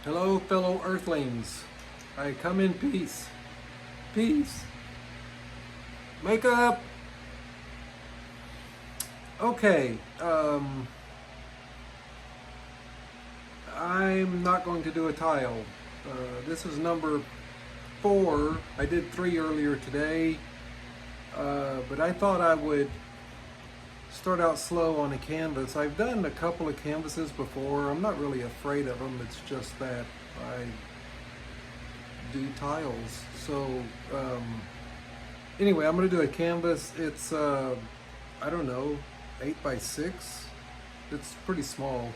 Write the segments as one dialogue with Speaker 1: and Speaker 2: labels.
Speaker 1: Hello, fellow Earthlings. I come in peace. Peace. Makeup. Okay. I'm not going to do a tile. This is number 4. I did 3 earlier today, but I thought I would start out slow on a canvas. I've done a couple of canvases before. I'm not really afraid of them. It's just that I do tiles. So anyway, I'm going to do a canvas. It's I don't know, 8 by 6. It's pretty small,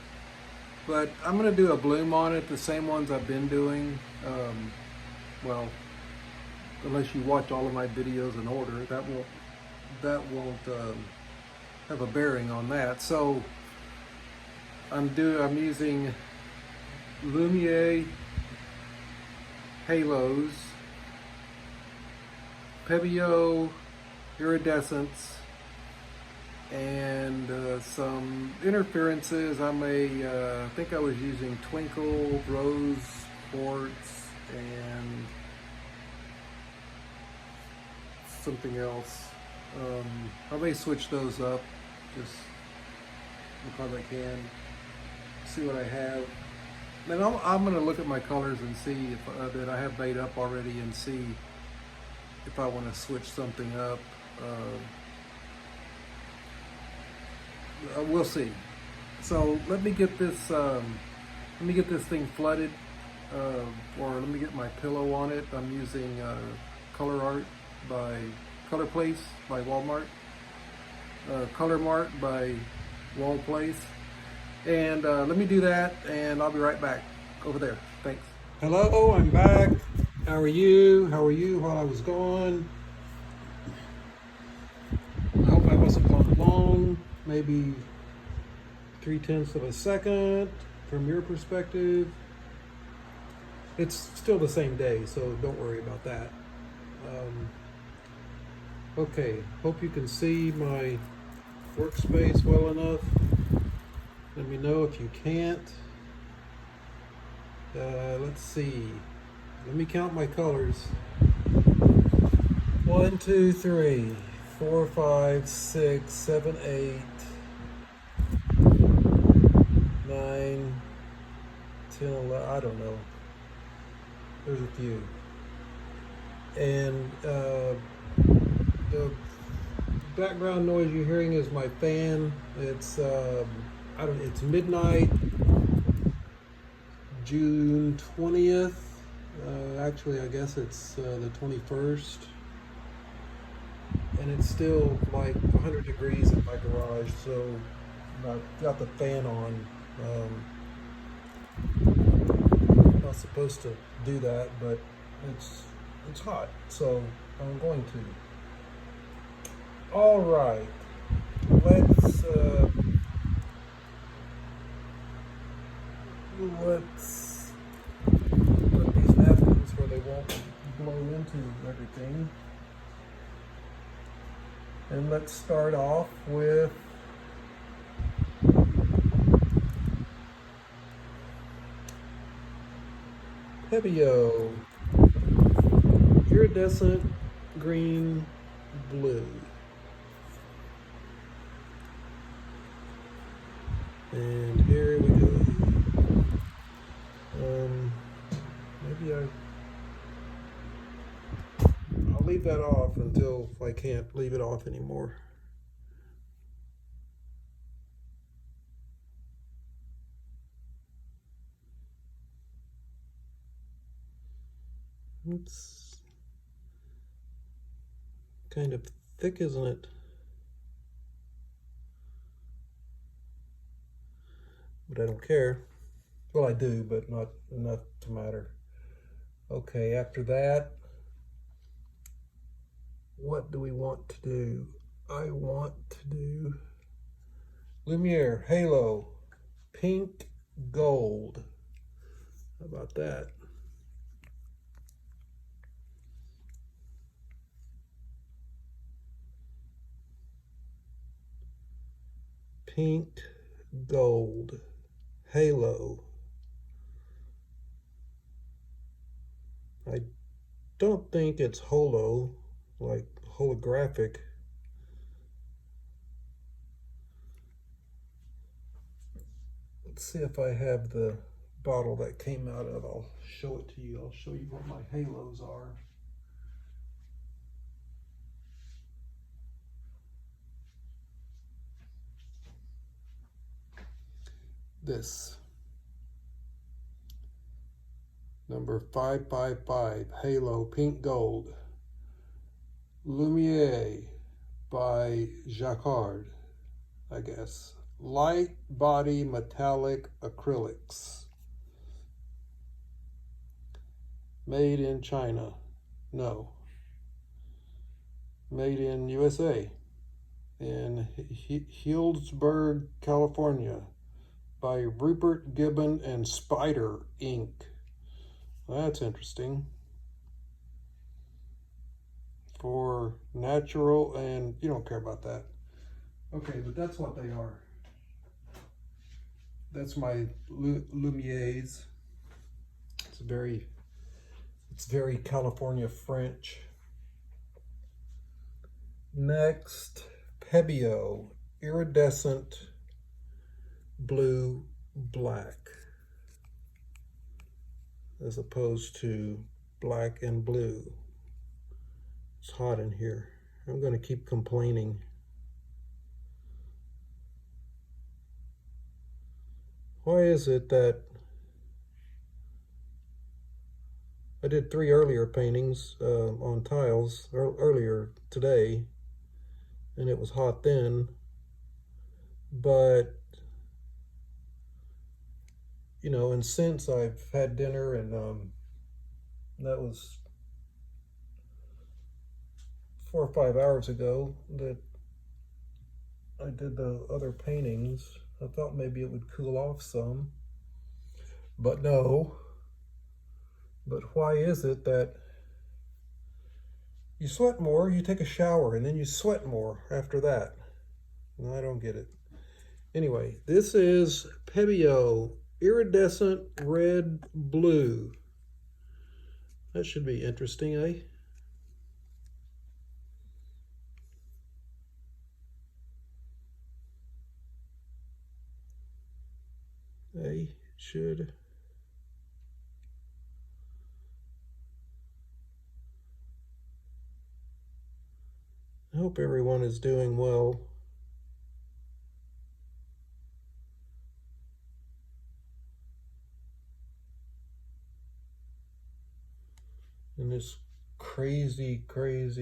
Speaker 1: but I'm going to do a bloom on it, the same ones I've been doing. Well, unless you watch all of my videos in order, that won't have a bearing on that. So I'm using Lumiere halos, Pebeo iridescents, and some interferences. I think I was using Twinkle Rose Quartz and something else. I may switch those up just because I can. See what I have. Then I'm going to look at my colors and see if that I have made up already, and see if I want to switch something up. We'll see. So let me get this thing flooded, or let me get my pillow on it. I'm using ColorArt by ColorPlace by Walmart, ColorMart by WallPlace, and let me do that, and I'll be right back over there. Thanks. Hello, I'm back. How are you? How are you while I was gone? I hope I wasn't gone long. Maybe 3/10 of a second from your perspective. It's still the same day, so don't worry about that. Okay, hope you can see my workspace well enough. Let me know if you can't. Let's see. Let me count my colors. 1, 2, 3, 4, 5, 6, 7, 8, 9, 10, 11, I don't know. There's a few. And the background noise you're hearing is my fan. It's it's midnight, June 20th. Actually, I guess it's the 21st. And it's still like 100 degrees in my garage, so I've got the fan on. I'm not supposed to do that, but it's hot, so I'm going to. All right, let's put these napkins where they won't blow into everything. And let's start off with Pebeo Iridescent Green Blue. And here we go. Maybe I'll leave that off until I can't leave it off anymore. It's kind of thick, isn't it? But I don't care. Well, I do, but not enough to matter. Okay, after that, what do we want to do? I want to do Lumiere Halo Pink Gold. How about that? Pink Gold Halo. I don't think it's holo, like holographic. Let's see if I have the bottle that came out of. I'll show it to you. I'll show you what my halos are. This number 555 Halo Pink Gold Lumiere by Jacquard, I guess. Light body metallic acrylics. Made in China. No. Made in USA. In Healdsburg, California. By Rupert Gibbon and Spider Inc. That's interesting. For natural, and you don't care about that. Okay, but that's what they are. That's my Lumieres. It's very California French. Next, Pebeo Iridescent Blue Black, as opposed to black and blue. It's hot in here. I'm going to keep complaining. Why is it that I did 3 earlier paintings on tiles earlier today, and it was hot then, but you know, and since I've had dinner, and that was 4 or 5 hours ago that I did the other paintings, I thought maybe it would cool off some, but no. But why is it that you sweat more, you take a shower, and then you sweat more after that? No, I don't get it. Anyway, this is Pebeo Iridescent Red Blue. That should be interesting, eh? Should. I hope everyone is doing well. In this crazy place.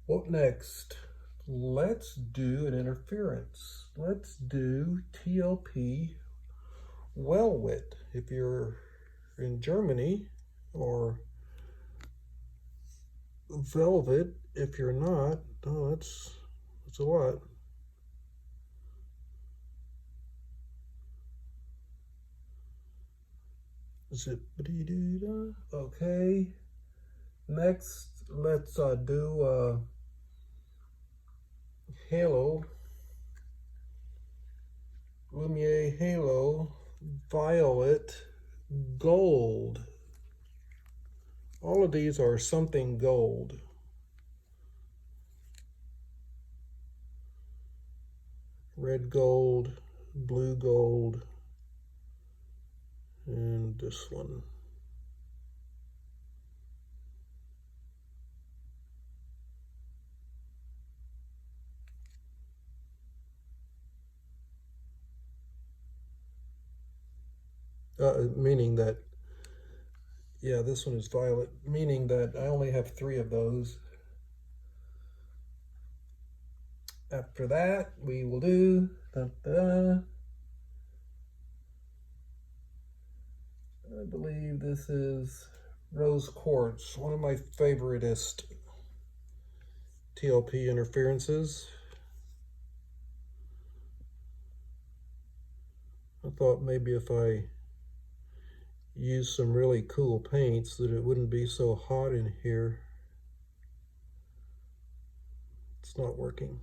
Speaker 1: What next? Let's do an interference. Let's do TLP Velvet. If you're in Germany, or Velvet if you're not. Oh, that's a lot. Zip-a-dee-doo-dah. Okay. Next, let's do Halo. Lumiere Halo Violet Gold. All of these are something gold. Red gold, blue gold, and this one. Meaning that, yeah, this one is violet, meaning that I only have 3 of those. After that, we will do I believe this is Rose Quartz, one of my favoriteest TLP interferences. I thought maybe if I use some really cool paints that it wouldn't be so hot in here. It's not working.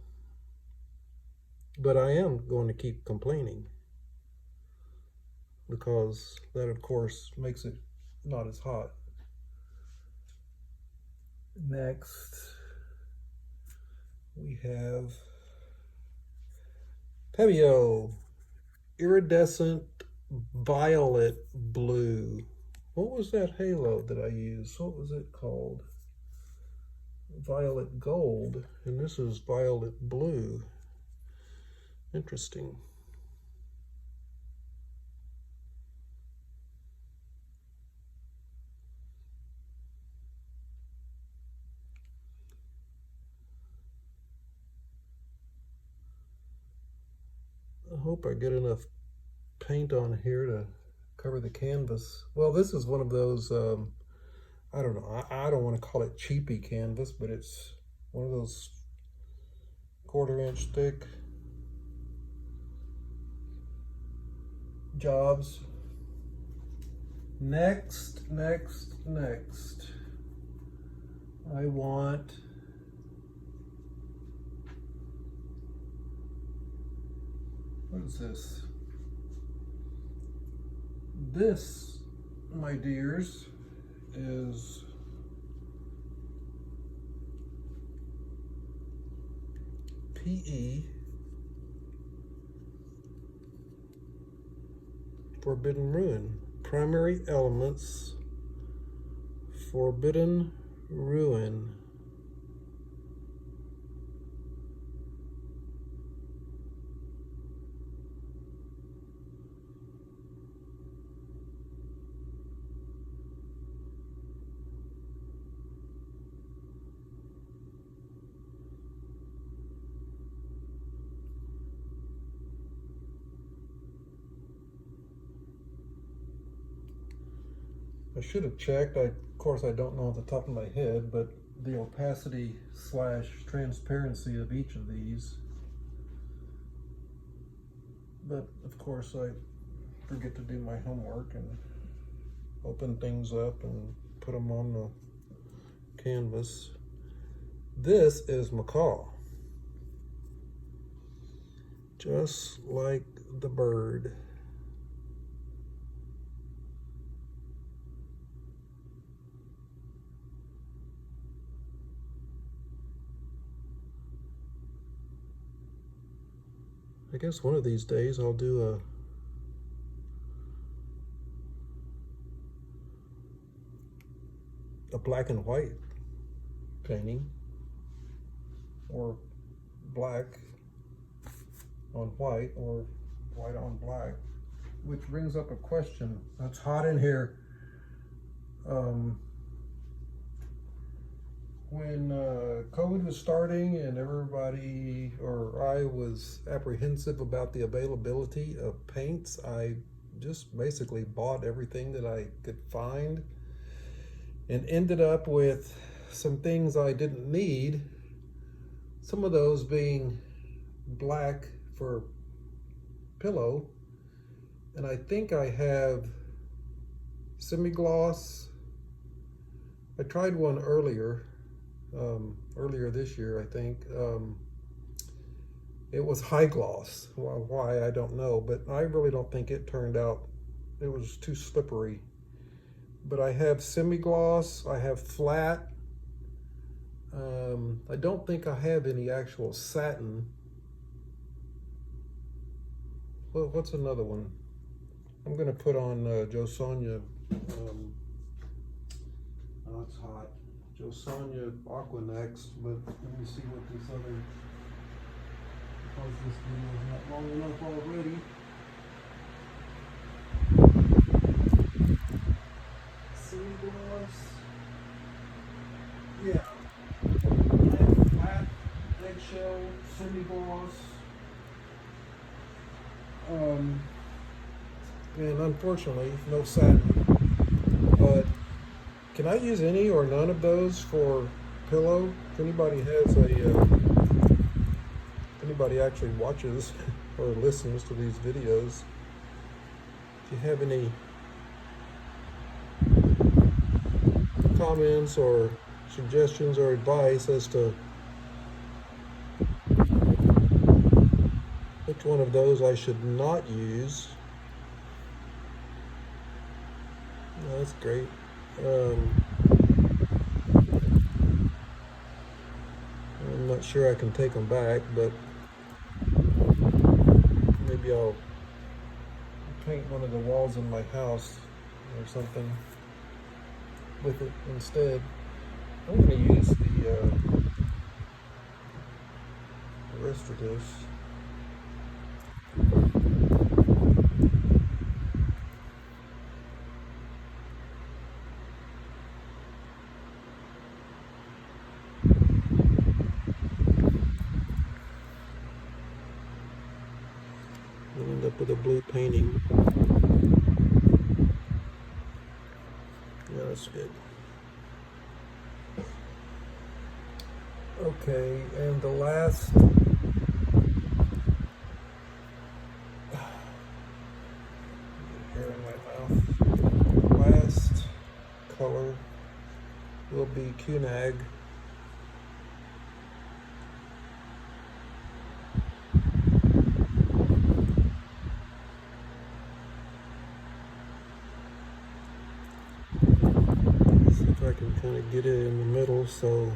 Speaker 1: but I am going to keep complaining because that, of course, makes it not as hot. Next, we have Pebeo Iridescent Violet Blue. What was that halo that I used? What was it called? Violet Gold, and this is Violet Blue. Interesting. I hope I get enough paint on here to cover the canvas. Well, this is one of those, I don't know, I don't want to call it cheapy canvas, but it's one of those 1/4 inch thick jobs. Next, I want what is this? This, my dears, is PE Forbidden Ruin. Primary elements, Forbidden Ruin. I should have checked. Of course, I don't know off the top of my head, but the opacity / transparency of each of these. But of course, I forget to do my homework and open things up and put them on the canvas. This is Macaw, just like the bird. I guess one of these days I'll do a black and white painting, or black on white, or white on black, which brings up a question. It's hot in here. When COVID was starting and everybody, or I was apprehensive about the availability of paints, I just basically bought everything that I could find and ended up with some things I didn't need. Some of those being black for pillow, and I think I have semi-gloss. I tried one earlier this year, I think. It was high gloss. Well, why, I don't know, but I really don't think it turned out, it was too slippery. But I have semi-gloss, I have flat. I don't think I have any actual satin. Well, what's another one? I'm gonna put on JoSonja, oh, it's hot. JoSonja Aqua next, but let me see what this other, because this video is not long enough already. Semi-gloss. Yeah. I have flat, eggshell, semi-gloss. And unfortunately, no satin. But can I use any or none of those for pillow? If anybody has if anybody actually watches or listens to these videos, if you have any comments or suggestions or advice as to It's one of those I should not use. Oh, that's great. I'm not sure I can take them back, but maybe I'll paint one of the walls in my house or something with it instead. I'm going to use the rest of this. I'll end up with a blue painting. Yeah, that's good. Okay, and the last hair in my mouth. Last color will be Cunag. See if I can kind of get it in the middle so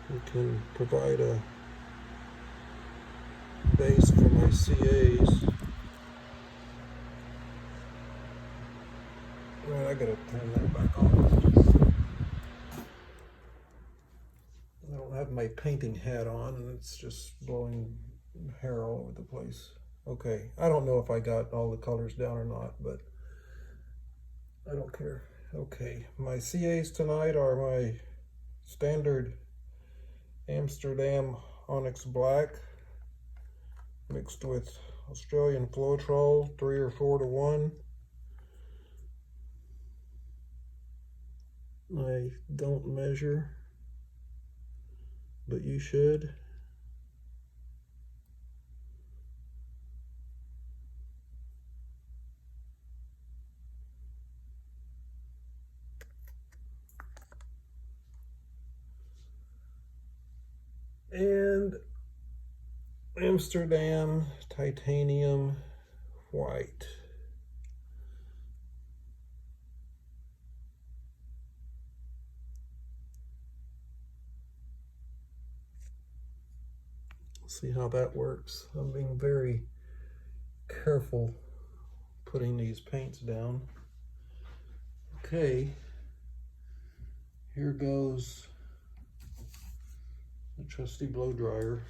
Speaker 1: we can provide a base for my CAs. Well, I gotta turn that back on. I don't have my painting hat on and it's just blowing hair all over the place. Okay, I don't know if I got all the colors down or not, but I don't care. Okay, my CAs tonight are my standard Amsterdam Onyx Black mixed with Australian Floetrol 3 or 4 to 1. I don't measure, but you should. And Amsterdam Titanium White. See how that works. I'm being very careful putting these paints down. Okay, here goes the trusty blow dryer.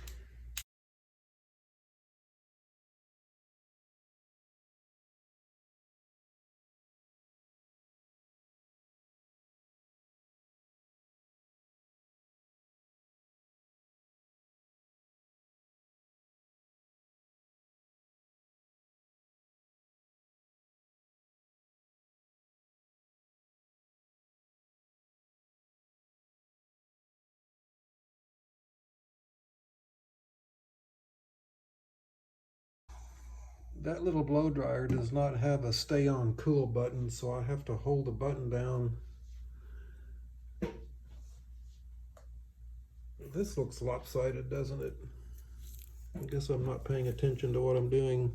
Speaker 1: That little blow dryer does not have a stay on cool button, so I have to hold the button down. This looks lopsided, doesn't it? I guess I'm not paying attention to what I'm doing.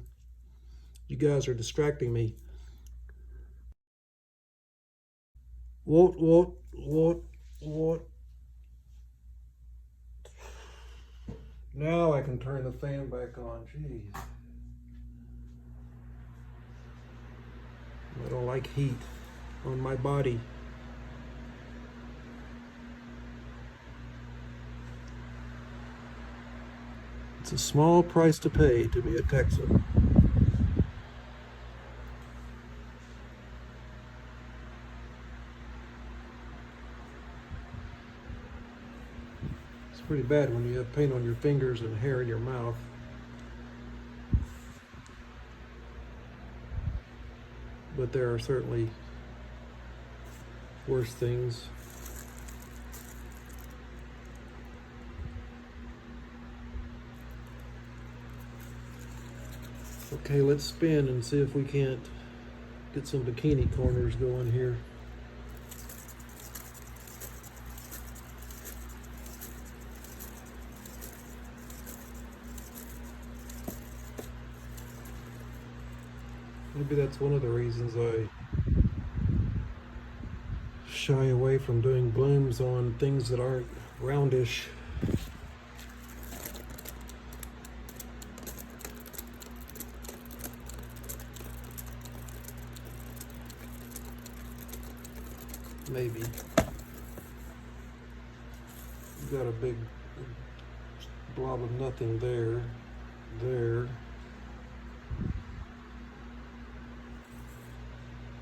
Speaker 1: You guys are distracting me. What? Now I can turn the fan back on, jeez. I don't like heat on my body. It's a small price to pay to be a Texan. It's pretty bad when you have paint on your fingers and hair in your mouth. But there are certainly worse things. Okay, let's spin and see if we can't get some bikini corners going here. Maybe that's one of the reasons I shy away from doing blooms on things that aren't roundish. Maybe. You've got a big blob of nothing there.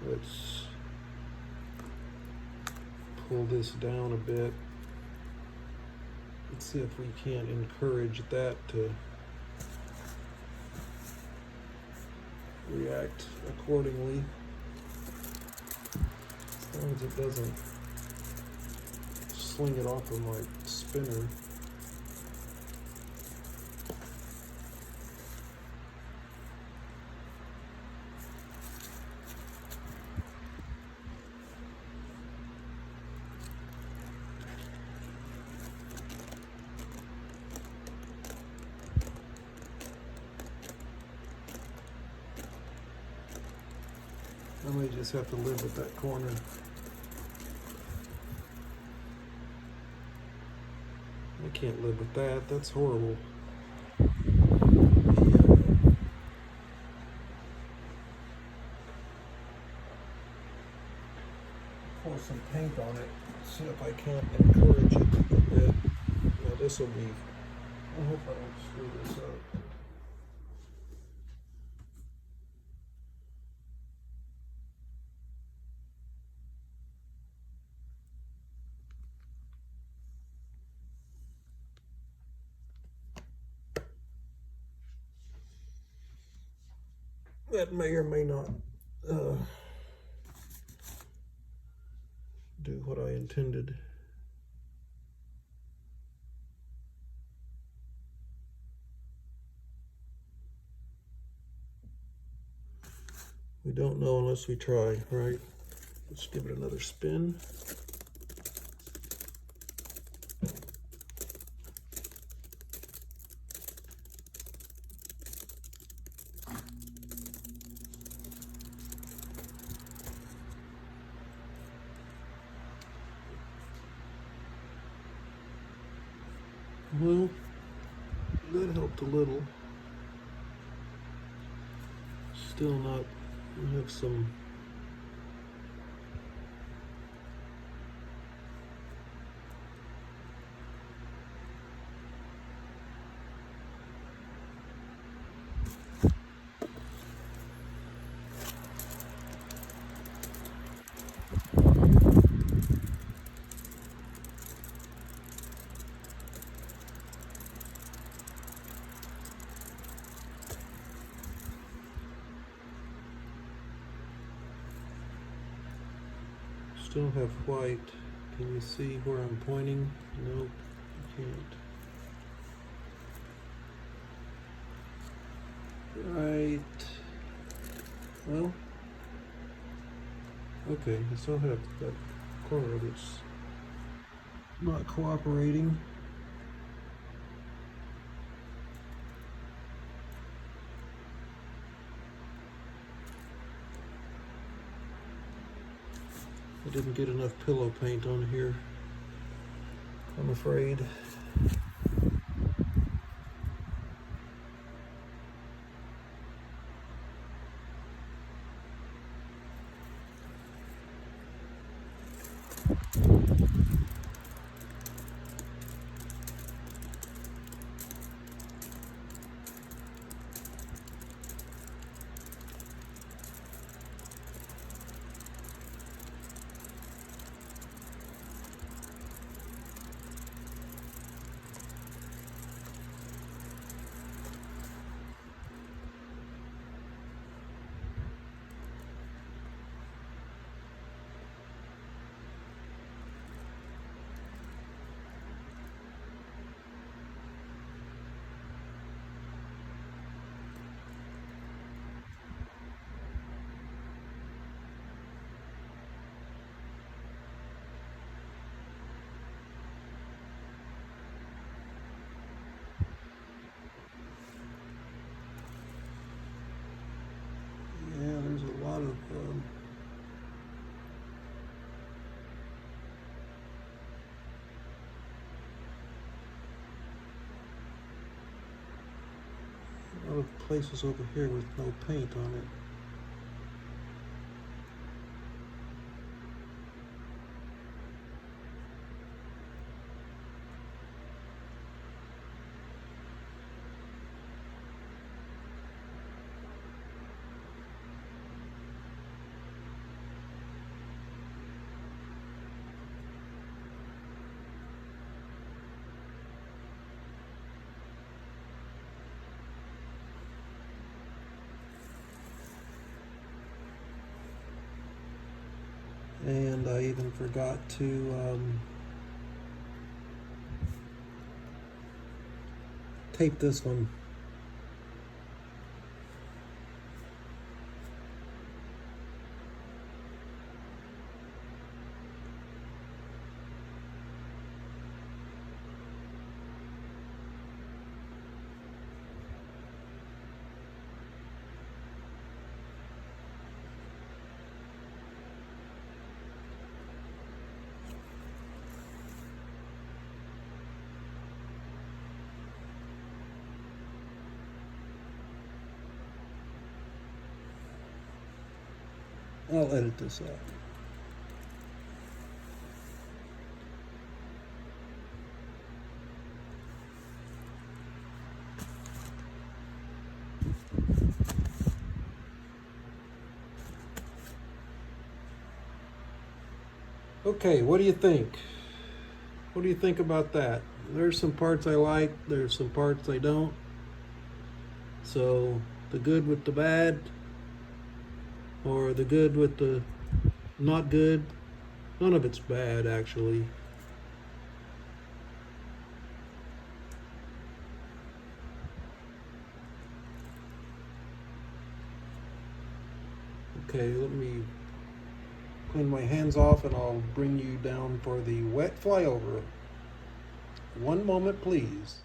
Speaker 1: Let's pull this down a bit. Let's see if we can't encourage that to react accordingly. As long as it doesn't sling it off of my spinner. I may just have to live with that corner. I can't live with that. That's horrible. Pour some paint on it. See if I can't encourage it a bit. Now this will be. I hope I don't screw this up. That may or may not do what I intended. We don't know unless we try, right? Let's give it another spin. Well, that helped a little. Still not, we have some still have white. Can you see where I'm pointing? Nope, you can't. Right. Well, okay, I still have that corner that's not cooperating. I didn't get enough pillow paint on here, I'm afraid. of places over here with no paint on it. And I even forgot to tape this one. I'll edit this out. Okay, what do you think? What do you think about that? There's some parts I like, there's some parts I don't. So, the good with the bad, or the good with the not good. None of it's bad, actually. Okay, let me clean my hands off and I'll bring you down for the wet flyover. One moment, please.